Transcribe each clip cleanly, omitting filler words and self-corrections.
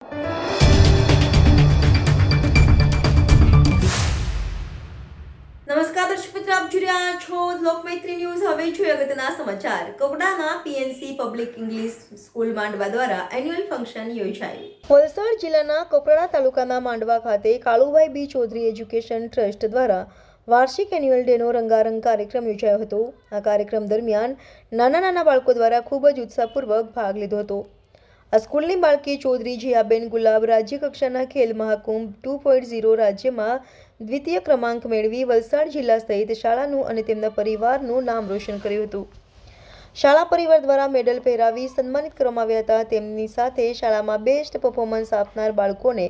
નમસ્કાર દર્શક મિત્રો, આપ જોઈ રહ્યા છો લોકમૈત્રી ન્યૂઝ. હવે જોઈએ અગત્યના સમાચાર. કપડાના પીએનસી પબ્લિક ઇંગ્લિશ સ્કૂલ માંડવા દ્વારા એન્યુઅલ ફંક્શન યોજાયું. વલસાડ જિલ્લાના કપરાડા તાલુકાના માંડવા ખાતે કાળુભાઈ બી ચૌધરી એજ્યુકેશન ટ્રસ્ટ દ્વારા વાર્ષિક એન્યુઅલ ડેનો રંગારંગ કાર્યક્રમ યોજાયો હતો. આ કાર્યક્રમ દરમિયાન નાના બાળકો દ્વારા ખૂબ જ ઉત્સાહપૂર્વક ભાગ લીધો હતો. આ સ્કૂલની બાળકી ચૌધરી જીયાબેન ગુલાબ રાજ્ય કક્ષાના ખેલ મહાકુંભ 2.0 રાજ્યમાં દ્વિતીય ક્રમાંક મેળવી વલસાડ જિલ્લા સહિત શાળાનું અને તેમના પરિવારનું નામ રોશન કર્યું હતું. શાળા પરિવાર દ્વારા મેડલ પહેરાવી સન્માનિત કરવામાં આવ્યા હતા. તેમની સાથે શાળામાં બેસ્ટ પરફોર્મન્સ આપનાર બાળકોને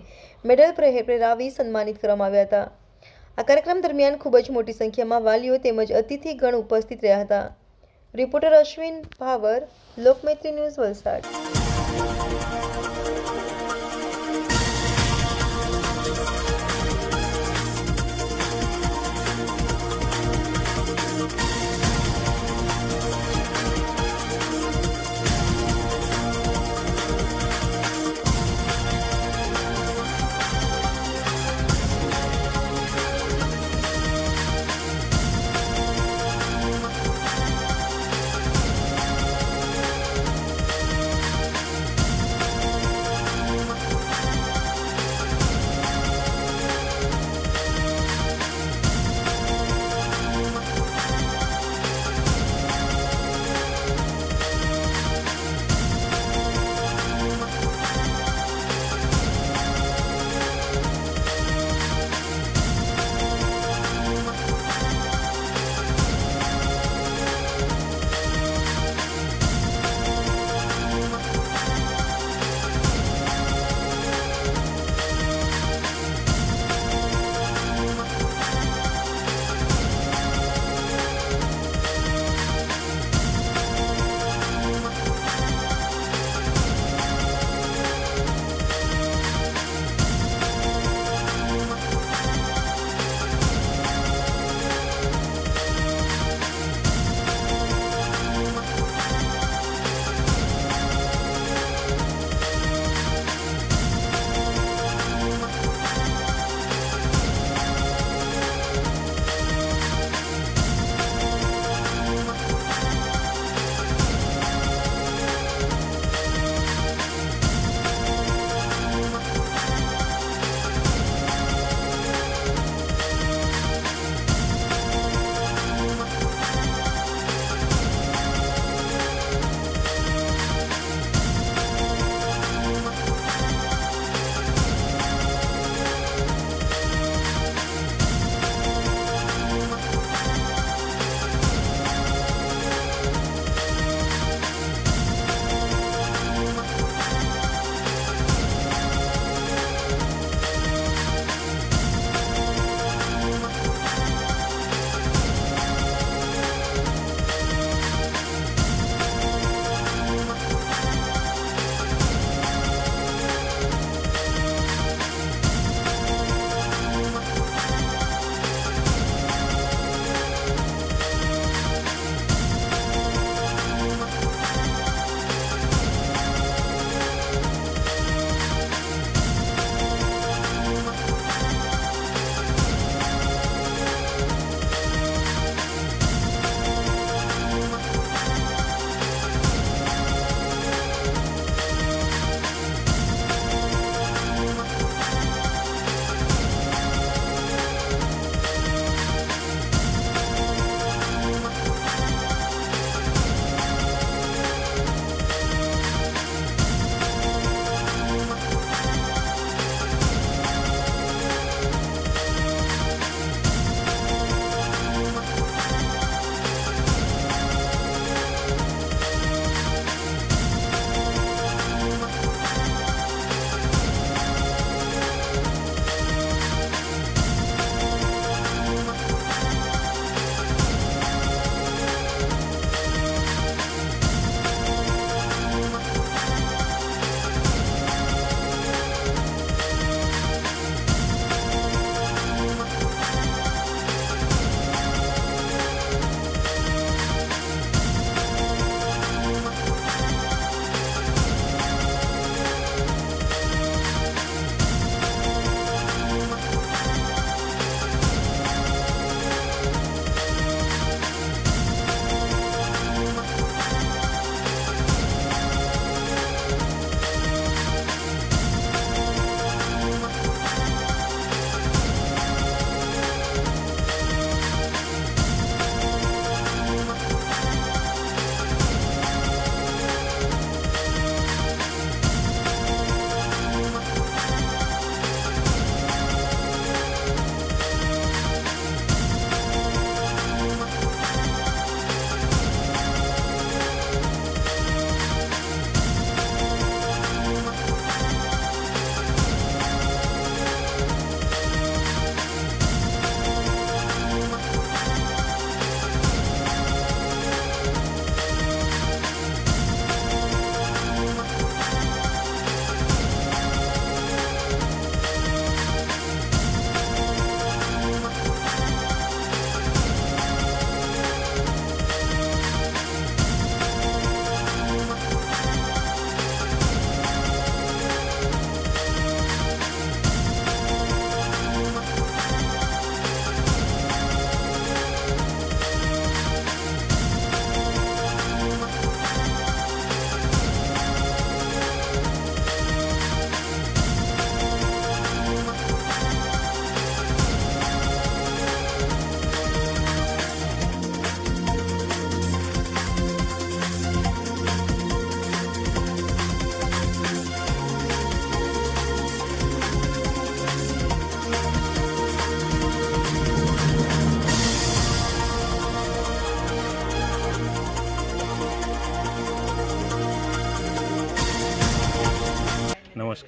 મેડલ પહેરાવી સન્માનિત કરવામાં આવ્યા હતા. આ કાર્યક્રમ દરમિયાન ખૂબ જ મોટી સંખ્યામાં વાલીઓ તેમજ અતિથિગણ ઉપસ્થિત રહ્યા હતા. Reporter Ashwin power, Lokmaitri news, Valsad.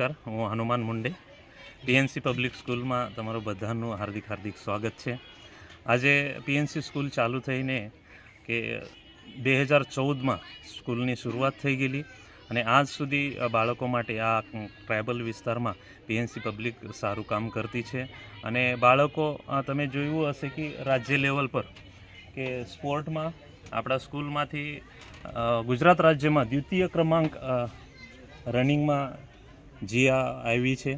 નમસ્કાર, હું હનુમાન મુંડે પીએનસી પબ્લિક સ્કૂલમાં તમારું બધાનું હાર્દિક સ્વાગત છે. આજે પીએનસી સ્કૂલ ચાલુ થઈને કે 2014માં સ્કૂલની શરૂઆત થઈ ગયેલી અને આજ સુધી બાળકો માટે આ ટ્રાઇબલ વિસ્તારમાં પીએનસી પબ્લિક સારું કામ કરતી છે. અને બાળકો તમે જોયું હશે કે રાજ્ય લેવલ પર કે સ્પોર્ટમાં આપણા સ્કૂલમાંથી ગુજરાત રાજ્યમાં દ્વિતીય ક્રમાંક રનિંગમાં જીયા આવી છે.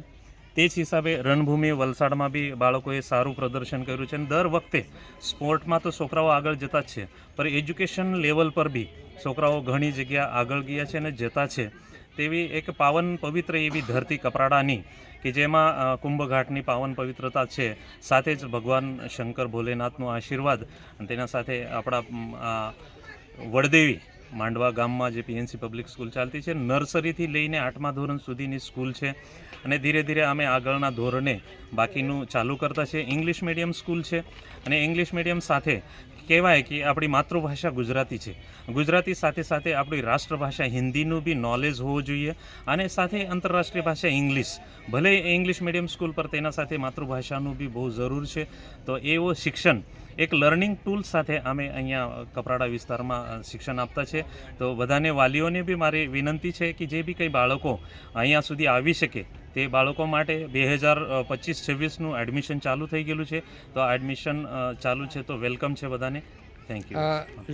તે જ હિસાબે રણભૂમિ વલસાડમાં બી બાળકોએ સારું પ્રદર્શન કર્યું છે. અને દર વખતે સ્પોર્ટમાં તો છોકરાઓ આગળ જતા જ છે, પણ એજ્યુકેશન લેવલ પર બી છોકરાઓ ઘણી જગ્યા આગળ ગયા છે અને જતા છે. તેવી એક પાવન પવિત્ર એવી ધરતી કપરાડાની કે જેમાં કુંભઘાટની પાવન પવિત્રતા છે, સાથે જ ભગવાન શંકર ભોલેનાથનો આશીર્વાદ અને તેના સાથે આપણા વડદેવી માંડવા ગામમાં જે પીએનસી પબ્લિક સ્કૂલ ચાલતી છે, નર્સરીથી લઈને 8મા ધોરણ સુધીની સ્કૂલ છે. અને ધીરે ધીરે અમે આગળના ધોરણે બાકીનું ચાલુ કરતા છે. ઇંગ્લિશ મીડિયમ સ્કૂલ છે અને ઇંગ્લિશ મીડિયમ સાથે કહેવાય કે આપણી માતૃભાષા ગુજરાતી છે. ગુજરાતી સાથે સાથે આપણી રાષ્ટ્રભાષા હિન્દીનું બી નોલેજ હોવું જોઈએ અને સાથે આંતરરાષ્ટ્રીય ભાષા ઇંગ્લિશ. ભલે ઇંગ્લિશ મીડિયમ સ્કૂલ પર તેના સાથે માતૃભાષાનું બી બહુ જરૂર છે. તો એવો શિક્ષણ એક લર્નિંગ ટૂલ્સ સાથે અમે અહીંયા કપરાડા વિસ્તારમાં શિક્ષણ આપતા છે. તો બધાને વાલીઓને બી મારી વિનંતી છે કે જે બી કંઈ બાળકો અહીંયા સુધી આવી શકે તે બાળકો માટે 2025-26નું એડમિશન ચાલુ થઈ ગયેલું છે. તો આ એડમિશન ચાલુ છે તો વેલકમ છે બધાને. Thank you.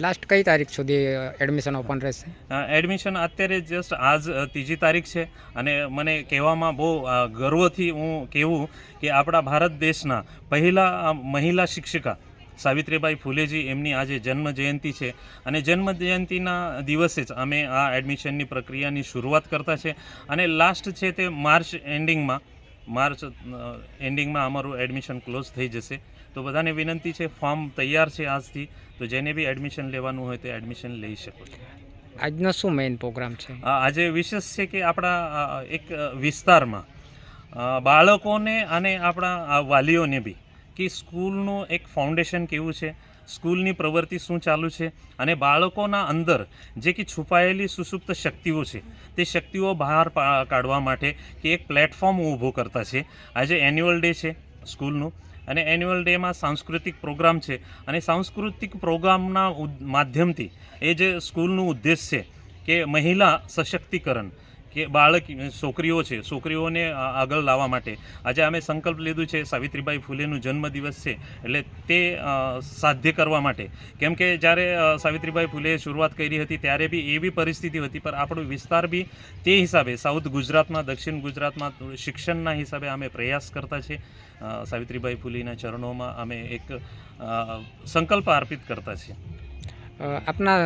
લાસ્ટ કઈ તારીખ સુધી એડમિશન ઓપન રહેશે? એડમિશન અત્યારે જસ્ટ આજ 3જી તારીખ છે અને મને કહેવામાં બહુ ગર્વથી હું કહેવું કે આપણા ભારત દેશના પહેલા મહિલા શિક્ષિકા સાવિત્રીબાઈ ફૂલેજી એમની આજે જન્મ જયંતિ છે અને જન્મ જયંતિના દિવસે જ અમે આ એડમિશનની પ્રક્રિયાની શરૂઆત કરતા છે. અને લાસ્ટ છે તે માર્ચ એન્ડિંગમાં અમારું એડમિશન ક્લોઝ થઈ જશે. તો બધાને વિનંતી છે, ફોર્મ તૈયાર છે આજથી, તો જેને બી એડમિશન લેવાનું હોય તે એડમિશન લઈ શકો છો. આજનો શું મેઇન પ્રોગ્રામ છે? આજે વિશેષ છે કે આપણા એક વિસ્તારમાં બાળકોને અને આપણા વાલીઓને બી કે સ્કૂલનું એક ફાઉન્ડેશન કેવું છે, સ્કૂલની પ્રવૃત્તિ શું ચાલુ છે અને બાળકોના અંદર જે કે છુપાયેલી સુસુપ્ત શક્તિઓ છે તે શક્તિઓ બહાર કાઢવા માટે કે એક પ્લેટફોર્મ ઊભો કરતા છે. આજે એન્યુઅલ ડે છે સ્કૂલનું અને એન્યુઅલ ડેમાં સાંસ્કૃતિક પ્રોગ્રામ છે અને સાંસ્કૃતિક પ્રોગ્રામના માધ્યમથી એ જે સ્કૂલનું ઉદ્દેશ છે કે મહિલા સશક્તિકરણ કે છોકરીઓને આગળ લાવવા માટે આજે અમે સંકલ્પ લીધું છે. સાવિત્રીબાઈ ફૂલેનું જન્મદિવસ છે એટલે તે સાધ્ય કરવા માટે, કેમ કે જ્યારે સાવિત્રીબાઈ ફૂલેએ શરૂઆત કરી હતી ત્યારે બી એવી પરિસ્થિતિ હતી, પણ આપણો વિસ્તાર બી તે હિસાબે સાઉથ ગુજરાતમાં દક્ષિણ ગુજરાતમાં શિક્ષણના હિસાબે અમે પ્રયાસ કરતા છે. સાવિત્રીબાઈ ફૂલેના ચરણોમાં અમે એક સંકલ્પ અર્પિત કરતા છીએ. આપના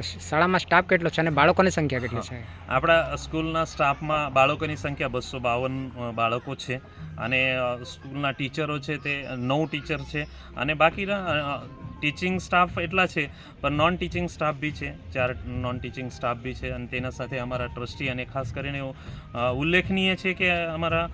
શાળામાં સ્ટાફ કેટલો છે અને બાળકોની સંખ્યા કેટલી છે? આપણા સ્કૂલના સ્ટાફમાં બાળકોની સંખ્યા 252 બાળકો છે અને સ્કૂલના ટીચરો છે તે 9 ટીચર છે અને બાકીના ટીચિંગ સ્ટાફ એટલા છે, પણ નોન ટીચિંગ સ્ટાફ બી છે, 4 નોન ટીચિંગ સ્ટાફ બી છે. અને તેના સાથે અમારા ટ્રસ્ટી અને ખાસ કરીને ઉલ્લેખનીય છે કે અમારા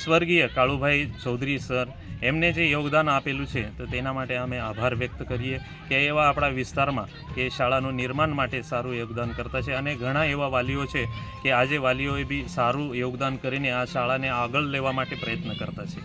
સ્વર્ગીય કાળુભાઈ ચૌધરી સર એમને જે યોગદાન આપેલું છે તો તેના માટે અમે આભાર વ્યક્ત કરીએ કે એવા આપણા વિસ્તારમાં કે શાળાનું નિર્માણ માટે સારું યોગદાન કરતા છે. અને ઘણા એવા વાલીઓ છે કે આજે વાલીઓએ બી સારું યોગદાન કરીને આ શાળાને આગળ લેવા માટે પ્રયત્ન કરતા છે.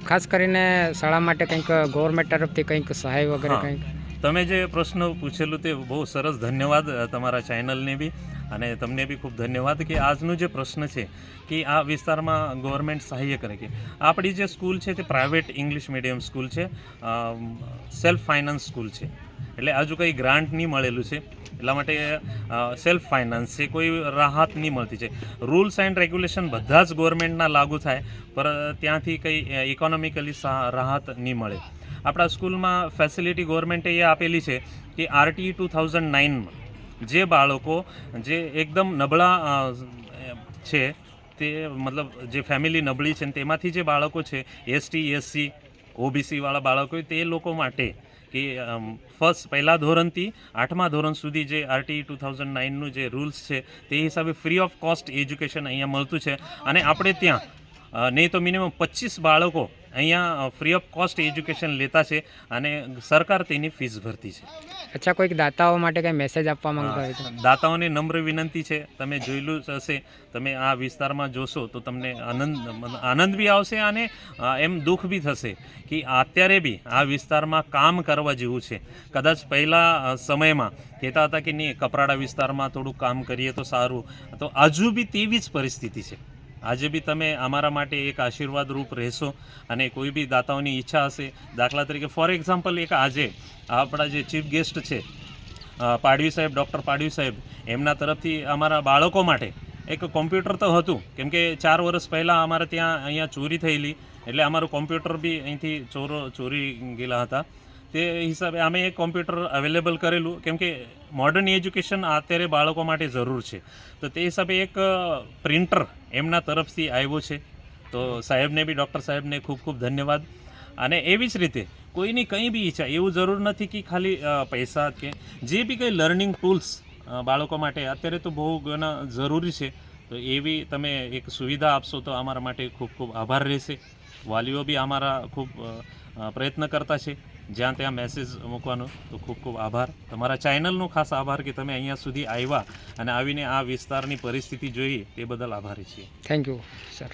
ખાસ કરીને શાળા માટે કંઈક ગવર્મેન્ટ તરફથી કંઈક સહાય વગેરે કંઈક? તમે જે પ્રશ્ન પૂછેલું તે બહુ સરસ, ધન્યવાદ તમારા ચેનલને બી અને તમને બી ખૂબ ધન્યવાદ કે આજનું જે પ્રશ્ન છે કે આ વિસ્તારમાં ગવર્મેન્ટ સહાય કરે. કે આપણી જે સ્કૂલ છે તે પ્રાઇવેટ ઇંગ્લિશ મીડિયમ સ્કૂલ છે, સેલ્ફ ફાઇનાન્સ સ્કૂલ છે, એટલે હજુ કંઈ ગ્રાન્ટ નહીં મળેલું છે, એટલા માટે સેલ્ફ ફાઇનાન્સ છે, કોઈ રાહત નહીં મળતી છે. રૂલ્સ એન્ડ રેગ્યુલેશન બધા જ ગવર્મેન્ટના લાગુ થાય, પણ ત્યાંથી કંઈ ઇકોનોમિકલી રાહત નહીં મળે. આપણા સ્કૂલમાં ફેસિલિટી ગવર્મેન્ટે એ આપેલી છે કે RTE 2009માં જે બાળકો જે એકદમ નબળા છે, તે મતલબ જે ફેમિલી નબળી છે તેમાંથી જે બાળકો છે ST SC OBC વાળા બાળકો, તે લોકો માટે કે પહેલા ધોરણથી 8મા ધોરણ સુધી જે RTE 2009નું જે રૂલ્સ છે તે હિસાબે ફ્રી ઓફ કોસ્ટ એજ્યુકેશન અહીંયા મળતું છે. અને આપણે ત્યાં નહીં તો મિનિમમ 25 બાળકો અહીંયા ફ્રી ઓફ કોસ્ટ એજ્યુકેશન લેતા છે અને સરકાર તેની ફીસ ભરતી છે. અચ્છા, કોઈક દાતાઓ માટે કંઈ મેસેજ આપવા માંગતા હોય તો? દાતાઓને નમ્ર વિનંતી છે, તમે જોયેલું જ હશે, તમે આ વિસ્તારમાં જોશો તો તમને આનંદ બી આવશે અને એમ દુઃખ બી થશે કે અત્યારે બી આ વિસ્તારમાં કામ કરવા જેવું છે. કદાચ પહેલાં સમયમાં કહેતા હતા કે નહીં, કપરાડા વિસ્તારમાં થોડુંક કામ કરીએ તો સારું, તો હજુ બી તેવી જ પરિસ્થિતિ છે. આજે બી તમે અમારા માટે એક આશીર્વાદ રૂપ રહેશો અને કોઈ બી દાતાઓની ઈચ્છા હશે, દાખલા તરીકે ફોર એક્ઝામ્પલ એક આજે આપણા જે ચીફ ગેસ્ટ છે પાડવી સાહેબ, ડૉક્ટર પાડવી સાહેબ, એમના તરફથી અમારા બાળકો માટે એક કોમ્પ્યુટર તો હતું, કેમ કે 4 વર્ષ પહેલાં અમારે ત્યાં અહીંયા ચોરી થયેલી, એટલે અમારું કોમ્પ્યુટર બી અહીંથી ચોરી ગયેલા હતા. તે હિસાબે અમે એક કોમ્પ્યુટર અવેલેબલ કરેલું, કેમ કે મોડર્ન એજ્યુકેશન અત્યારે બાળકો માટે જરૂર છે. તો તે હિસાબે એક પ્રિન્ટર એમના તરફથી આવ્યો છે. તો સાહેબને બી, ડૉક્ટર સાહેબને ખૂબ ખૂબ ધન્યવાદ. અને એવી જ રીતે કોઈની કંઈ બી ઈચ્છા, એવું જરૂર નથી કે ખાલી પૈસા કે જે બી કંઈ લર્નિંગ ટૂલ્સ બાળકો માટે અત્યારે તો બહુ ઘણા જરૂરી છે. તો એવી તમે એક સુવિધા આપશો તો અમારા માટે ખૂબ ખૂબ આભાર રહેશે. વાલીઓ બી અમારા ખૂબ પ્રયત્ન કરતા છે જ્યાં ત્યાં મેસેજ મૂકવાનો. તો ખૂબ ખૂબ આભાર. તમારા ચેનલનો ખાસ આભાર કે તમે અહીંયા સુધી આવ્યા અને આવીને આ વિસ્તારની પરિસ્થિતિ જોઈ, તે બદલ આભારી છીએ. Thank you sir.